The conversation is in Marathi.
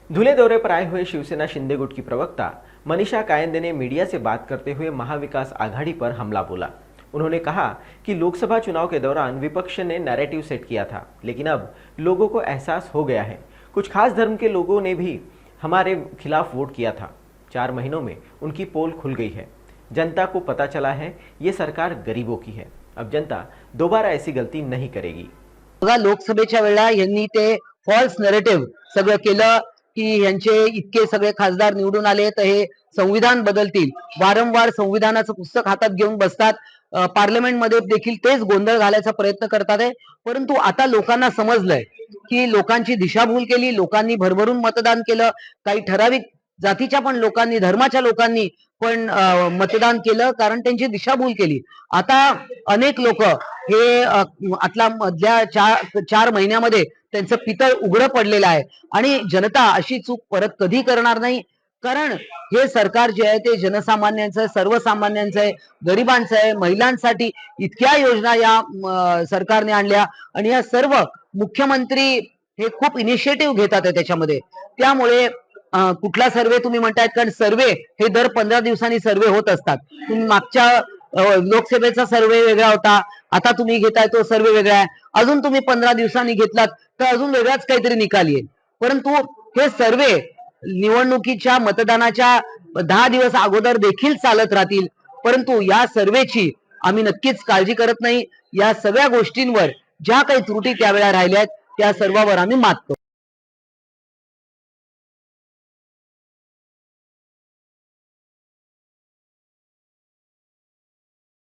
धुले दौरे पर आए हुए शिवसेना शिंदे गुट की प्रवक्ता मनीषा कायंदे ने मीडिया से बात करते हुए महाविकास आघाड़ी पर हमला बोला। उन्होंने कहा कि लोकसभा चुनाव के दौरान विपक्ष ने नैरेटिव सेट किया था, लेकिन अब लोगों को एहसास हो गया है। कुछ खास धर्म के लोगों ने भी हमारे खिलाफ वोट किया था। 4 महीनों में उनकी पोल खुल गई है। जनता को पता चला है ये सरकार गरीबों की है। अब जनता दोबारा ऐसी गलती नहीं करेगी। बघा, लोकसभेच्या वेळेला यांनी ते फॉल्स नरेटिव्ह सगळं केलं की यांचे इतके सगळे खासदार निवडून आले तर हे संविधान बदलतील। वारंवार संविधानाचं पुस्तक हातात घेऊन बसतात। पार्लमेंटमध्ये देखील तेच गोंधळ घालायचा प्रयत्न करतात आहे। परंतु आता लोकांना समजलंय की लोकांची दिशाभूल केली, लोकांनी भरभरून मतदान केलं। काही ठराविक जातीच्या पण लोकांनी, धर्माच्या लोकांनी पण मतदान केलं, कारण त्यांची दिशाभूल केली। आता अनेक लोक हे आतला मधल्या 4 महिन्यामध्ये त्यांचं पितळ उघडं पडलेलं आहे आणि जनता अशी चूक परत कधी करणार नाही। कारण हे सरकार जे आहे ते जनसामान्यांचं, सर्वसामान्यांचं आहे, गरिबांचं आहे, महिलांसाठी इतक्या योजना या सरकारने आणल्या आणि या सर्व मुख्यमंत्री हे खूप इनिशिएटिव्ह घेतात त्याच्यामध्ये। त्यामुळे कुठला सर्वे तुम्ही म्हणतायत, कारण सर्वे हे दर 15 दिवसांनी सर्वे होत असतात। तुम्ही मागच्या लोकसभेचा सर्वे वेगळा होता, आता तुम्ही घेताय तो सर्वे वेगळा आहे। अजून तुम्ही 15 दिवसांनी घेतलात तर अजून वेगळाच काहीतरी निकाल येईल। परंतु हे सर्वे निवडणुकीच्या मतदानाच्या 10 दिवस अगोदर देखील चालत राहतील। परंतु या सर्वेची आम्ही नक्कीच काळजी करत नाही। या सगळ्या गोष्टींवर ज्या काही त्रुटी त्यावेळेला राहिल्या आहेत त्या सर्वांवर आम्ही मात करू।